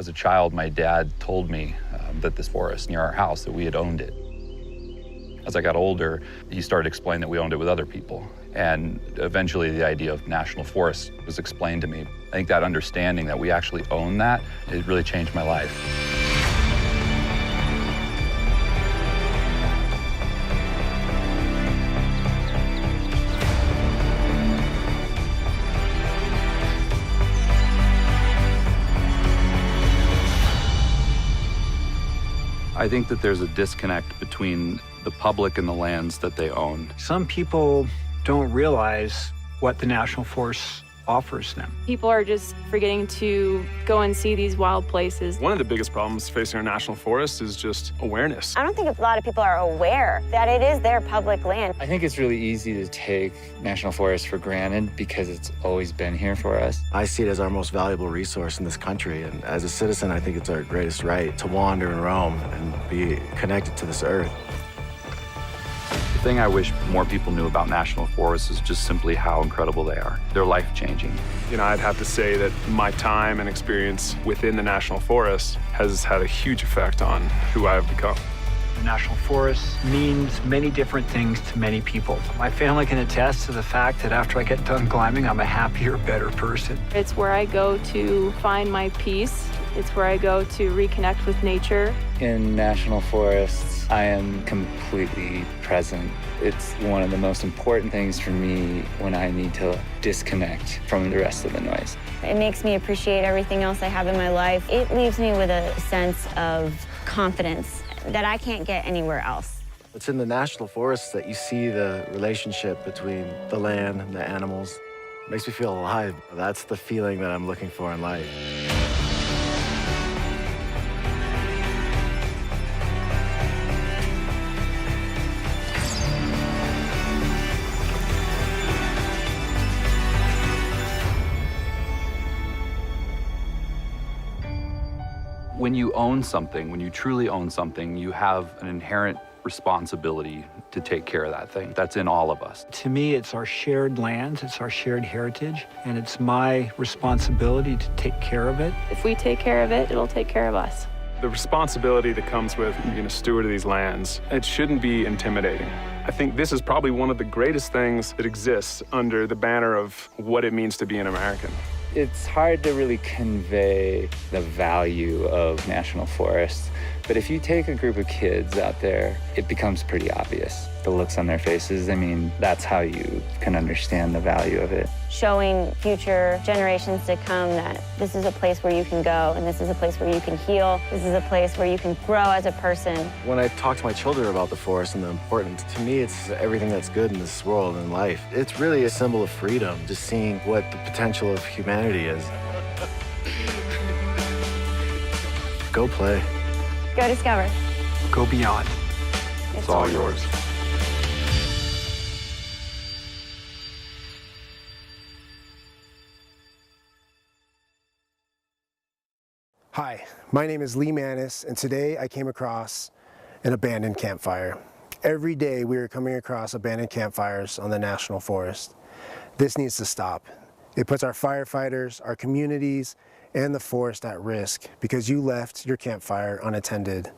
As a child, my dad told me that this forest near our house, that we had owned it. As I got older, he started explaining that we owned it with other people. And eventually the idea of national forest was explained to me. I think that understanding that we actually own that, it really changed my life. I think that there's a disconnect between the public and the lands that they own. Some people don't realize what the National Forest offers them. People are just forgetting to go and see these wild places. One of the biggest problems facing our national forest is just awareness. I don't think a lot of people are aware that it is their public land. I think it's really easy to take national forests for granted because it's always been here for us. I see it as our most valuable resource in this country, and as a citizen, I think it's our greatest right to wander and roam and be connected to this earth. The thing I wish more people knew about national forests is just simply how incredible they are. They're life-changing. You know, I'd have to say that my time and experience within the national forest has had a huge effect on who I have become. The National Forest means many different things to many people. My family can attest to the fact that after I get done climbing, I'm a happier, better person. It's where I go to find my peace. It's where I go to reconnect with nature. In national forests, I am completely present. It's one of the most important things for me when I need to disconnect from the rest of the noise. It makes me appreciate everything else I have in my life. It leaves me with a sense of confidence that I can't get anywhere else. It's in the national forests that you see the relationship between the land and the animals. It makes me feel alive. That's the feeling that I'm looking for in life. When you own something, when you truly own something, you have an inherent responsibility to take care of that thing. That's in all of us. To me, it's our shared lands, it's our shared heritage, and it's my responsibility to take care of it. If we take care of it, it'll take care of us. The responsibility that comes with being a steward of these lands, it shouldn't be intimidating. I think this is probably one of the greatest things that exists under the banner of what it means to be an American. It's hard to really convey the value of national forests, but if you take a group of kids out there, it becomes pretty obvious. The looks on their faces, I mean, that's how you can understand the value of it. Showing future generations to come that this is a place where you can go, and this is a place where you can heal. This is a place where you can grow as a person. When I talk to my children about the forest and the importance, to me, it's everything that's good in this world and life. It's really a symbol of freedom, just seeing what the potential of humanity is. Go play. Go discover. Go beyond. It's all yours. Hi, my name is Lee Manis, and today I came across an abandoned campfire. Every day we are coming across abandoned campfires on the National Forest. This needs to stop. It puts our firefighters, our communities, and the forest at risk because you left your campfire unattended.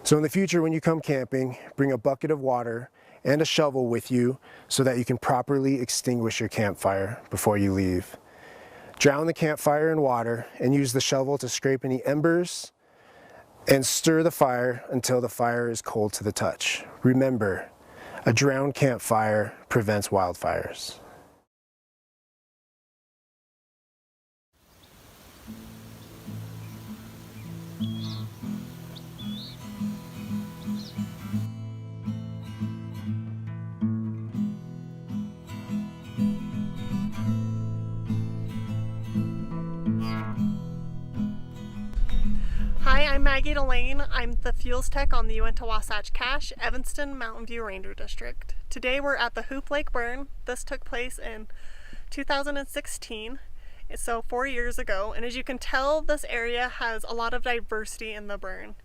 So in the future, when you come camping, bring a bucket of water and a shovel with you so that you can properly extinguish your campfire before you leave. Drown the campfire in water and use the shovel to scrape any embers and stir the fire until the fire is cold to the touch. Remember, a drowned campfire prevents wildfires. Hi, I'm Maggie Delane. I'm the fuels tech on the Uinta Wasatch Cache, Evanston Mountain View Ranger District. Today we're at the Hoop Lake Burn. This took place in 2016, so 4 years ago. And as you can tell, this area has a lot of diversity in the burn.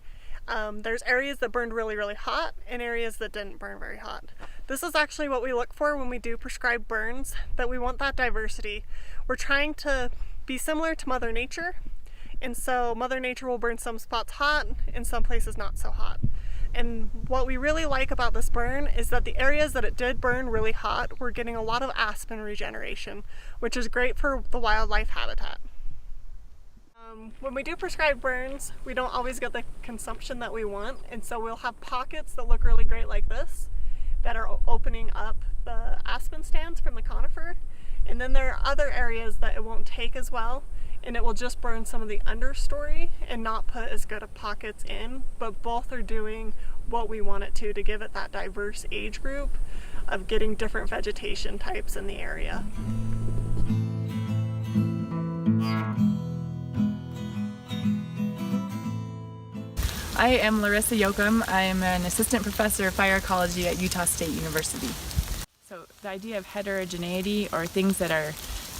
There's areas that burned really, really hot and areas that didn't burn very hot. This is actually what we look for when we do prescribe burns, that we want that diversity. We're trying to be similar to Mother Nature And so Mother Nature will burn some spots hot and some places not so hot. And what we really like about this burn is that the areas that it did burn really hot, we're getting a lot of aspen regeneration, which is great for the wildlife habitat. When we do prescribed burns, we don't always get the consumption that we want, and so we'll have pockets that look really great like this that are opening up the aspen stands from the conifer, and then there are other areas that it won't take as well, and it will just burn some of the understory and not put as good of pockets in, but both are doing what we want it to give it that diverse age group of getting different vegetation types in the area. I am Larissa Yoakum. I am an assistant professor of fire ecology at Utah State University. So the idea of heterogeneity, or things that are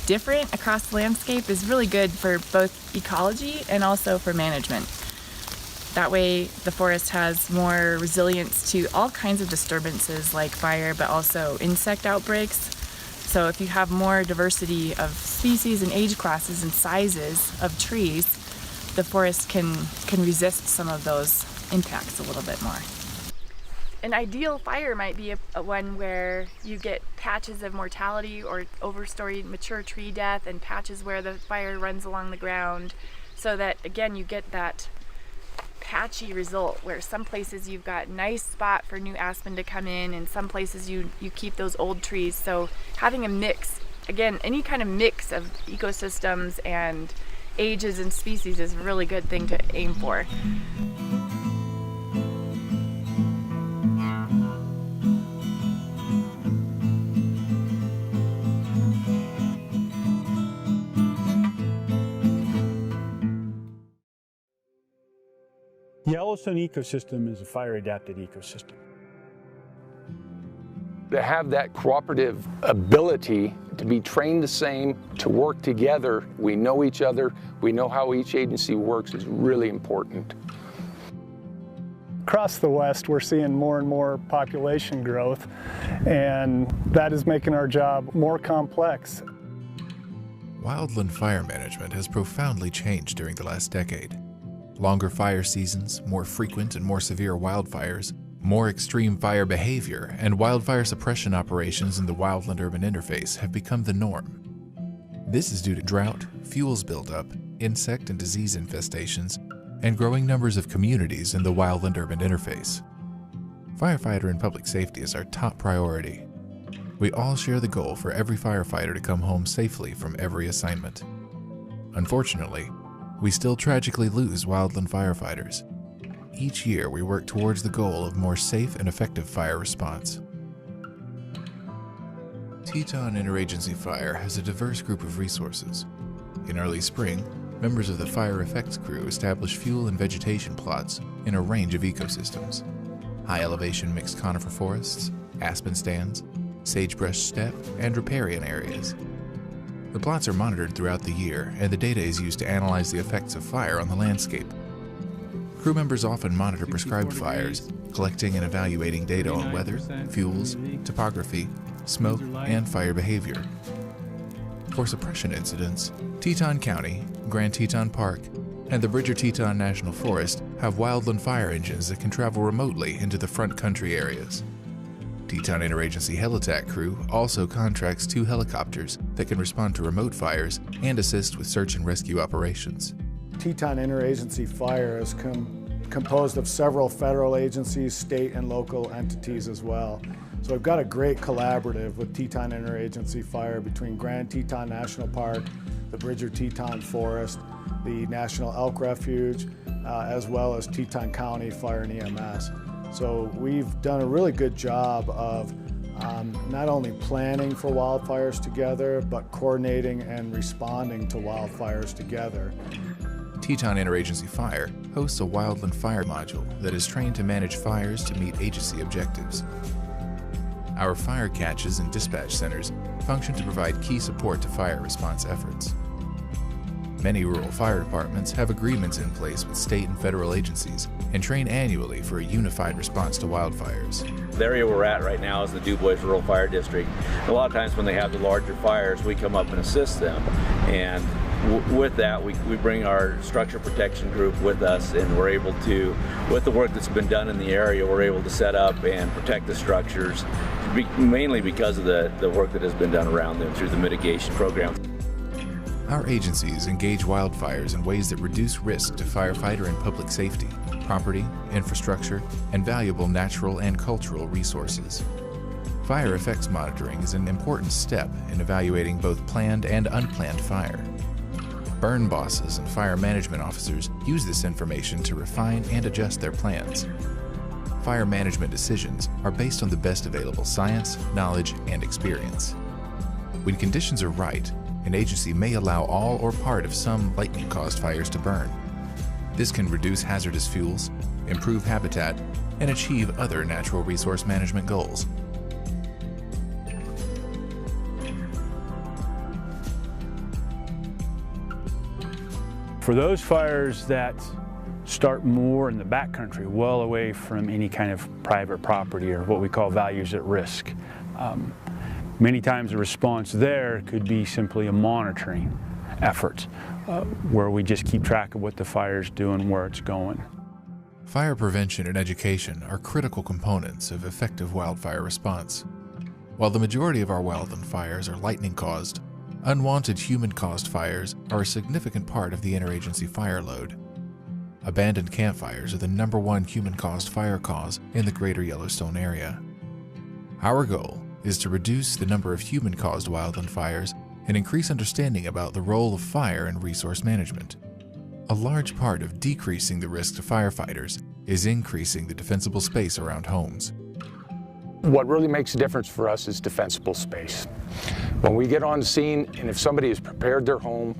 different across the landscape, is really good for both ecology and also for management. That way the forest has more resilience to all kinds of disturbances like fire, but also insect outbreaks. So if you have more diversity of species and age classes and sizes of trees, the forest can resist some of those impacts a little bit more. An ideal fire might be a one where you get patches of mortality or overstory mature tree death, and patches where the fire runs along the ground, so that again you get that patchy result where some places you've got nice spot for new aspen to come in, and some places you keep those old trees. So having a mix, again, any kind of mix of ecosystems and ages and species is a really good thing to aim for. The Yellowstone ecosystem is a fire-adapted ecosystem. To have that cooperative ability to be trained the same, to work together, we know each other, we know how each agency works, is really important. Across the West, we're seeing more and more population growth, and that is making our job more complex. Wildland fire management has profoundly changed during the last decade. Longer fire seasons, more frequent and more severe wildfires, more extreme fire behavior, and wildfire suppression operations in the wildland-urban interface have become the norm. This is due to drought, fuels buildup, insect and disease infestations, and growing numbers of communities in the wildland-urban interface. Firefighter and public safety is our top priority. We all share the goal for every firefighter to come home safely from every assignment. Unfortunately, we still tragically lose wildland firefighters. Each year, we work towards the goal of more safe and effective fire response. Teton Interagency Fire has a diverse group of resources. In early spring, members of the Fire Effects crew establish fuel and vegetation plots in a range of ecosystems: high-elevation mixed conifer forests, aspen stands, sagebrush steppe, and riparian areas. The plots are monitored throughout the year, and the data is used to analyze the effects of fire on the landscape. Crew members often monitor prescribed fires, collecting and evaluating data on weather, fuels, topography, smoke, and fire behavior. For suppression incidents, Teton County, Grand Teton Park, and the Bridger-Teton National Forest have wildland fire engines that can travel remotely into the front country areas. Teton Interagency Helitack Crew also contracts 2 helicopters that can respond to remote fires and assist with search and rescue operations. Teton Interagency Fire is composed of several federal agencies, state and local entities as well. So we've got a great collaborative with Teton Interagency Fire between Grand Teton National Park, the Bridger-Teton Forest, the National Elk Refuge, as well as Teton County Fire and EMS. So we've done a really good job of not only planning for wildfires together, but coordinating and responding to wildfires together. Teton Interagency Fire hosts a wildland fire module that is trained to manage fires to meet agency objectives. Our fire catches and dispatch centers function to provide key support to fire response efforts. Many rural fire departments have agreements in place with state and federal agencies and train annually for a unified response to wildfires. The area we're at right now is the DuBois Rural Fire District. A lot of times when they have the larger fires, we come up and assist them. And with that, we bring our structure protection group with us, and we're able to, with the work that's been done in the area, we're able to set up and protect the structures, mainly because of the work that has been done around them through the mitigation program. Our agencies engage wildfires in ways that reduce risk to firefighter and public safety, property, infrastructure, and valuable natural and cultural resources. Fire effects monitoring is an important step in evaluating both planned and unplanned fire. Burn bosses and fire management officers use this information to refine and adjust their plans. Fire management decisions are based on the best available science, knowledge, and experience. When conditions are right, an agency may allow all or part of some lightning-caused fires to burn. This can reduce hazardous fuels, improve habitat, and achieve other natural resource management goals. For those fires that start more in the backcountry, well away from any kind of private property or what we call values at risk, many times the response there could be simply a monitoring effort where we just keep track of what the fire's doing, where it's going. Fire prevention and education are critical components of effective wildfire response. While the majority of our wildland fires are lightning-caused, unwanted human-caused fires are a significant part of the interagency fire load. Abandoned campfires are the #1 human-caused fire cause in the greater Yellowstone area. Our goal is to reduce the number of human-caused wildland fires and increase understanding about the role of fire in resource management. A large part of decreasing the risk to firefighters is increasing the defensible space around homes. What really makes a difference for us is defensible space. When we get on the scene, and if somebody has prepared their home,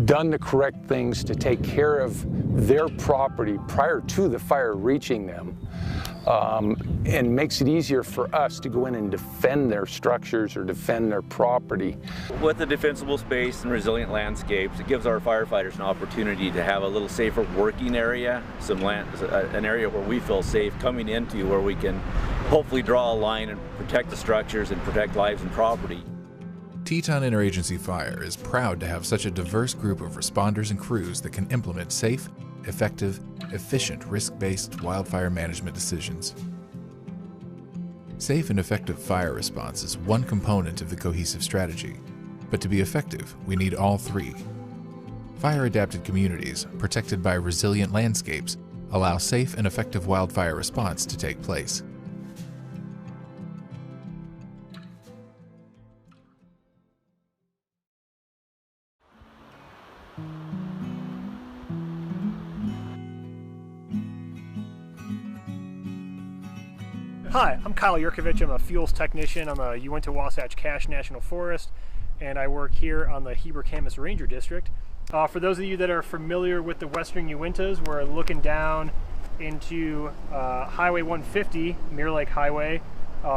done the correct things to take care of their property prior to the fire reaching them, and makes it easier for us to go in and defend their structures or defend their property. With the defensible space and resilient landscapes, it gives our firefighters an opportunity to have a little safer working area, an area where we feel safe coming into, where we can hopefully draw a line and protect the structures and protect lives and property. Teton Interagency Fire is proud to have such a diverse group of responders and crews that can implement safe, effective, efficient, risk-based wildfire management decisions. Safe and effective fire response is one component of the cohesive strategy, but to be effective, we need all three. Fire-adapted communities, protected by resilient landscapes, allow safe and effective wildfire response to take place. Hi, I'm Kyle Yurkovich. I'm a fuels technician. I'm a Uinta-Wasatch Cache National Forest, and I work here on the Heber-Camas Ranger District. For those of you that are familiar with the Western Uintas, we're looking down into Highway 150, Mirror Lake Highway,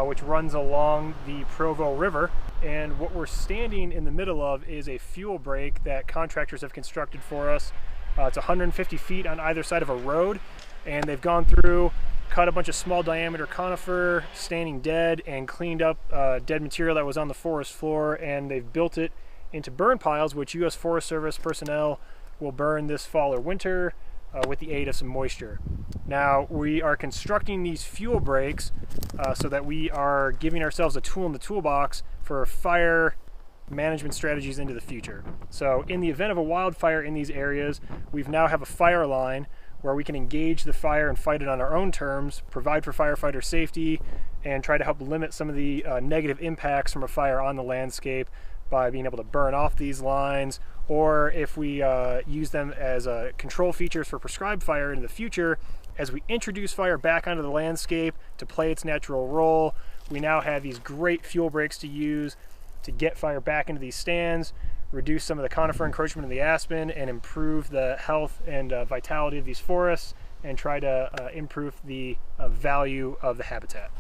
which runs along the Provo River. And what we're standing in the middle of is a fuel break that contractors have constructed for us. It's 150 feet on either side of a road, and they've gone through, cut a bunch of small diameter conifer, standing dead, and cleaned up dead material that was on the forest floor, and they've built it into burn piles, which U.S. Forest Service personnel will burn this fall or winter with the aid of some moisture. Now, we are constructing these fuel breaks so that we are giving ourselves a tool in the toolbox for fire management strategies into the future. So in the event of a wildfire in these areas, we now have a fire line where we can engage the fire and fight it on our own terms, provide for firefighter safety, and try to help limit some of the negative impacts from a fire on the landscape by being able to burn off these lines, or if we use them as control features for prescribed fire in the future, as we introduce fire back onto the landscape to play its natural role, we now have these great fuel breaks to use to get fire back into these stands, reduce some of the conifer encroachment of the aspen, and improve the health and vitality of these forests, and try to improve the value of the habitat.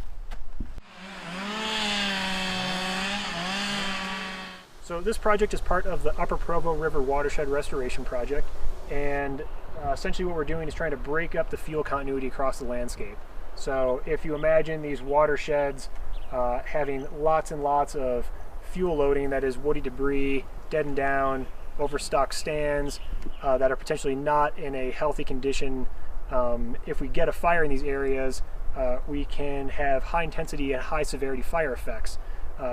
So this project is part of the Upper Provo River Watershed Restoration Project, and essentially what we're doing is trying to break up the fuel continuity across the landscape. So if you imagine these watersheds having lots and lots of fuel loading, that is woody debris, dead and down, overstocked stands that are potentially not in a healthy condition. If we get a fire in these areas, we can have high intensity and high severity fire effects,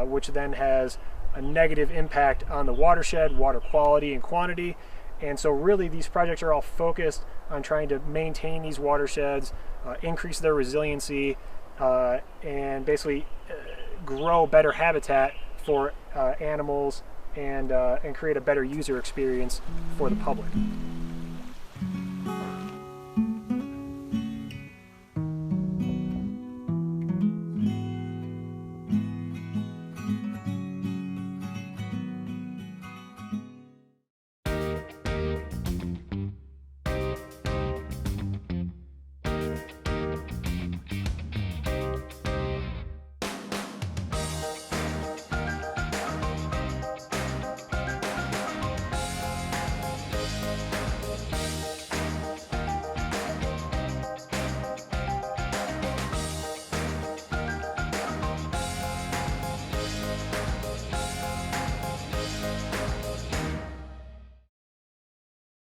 which then has a negative impact on the watershed, water quality and quantity. And so really these projects are all focused on trying to maintain these watersheds, increase their resiliency, and basically grow better habitat for animals and create a better user experience for the public.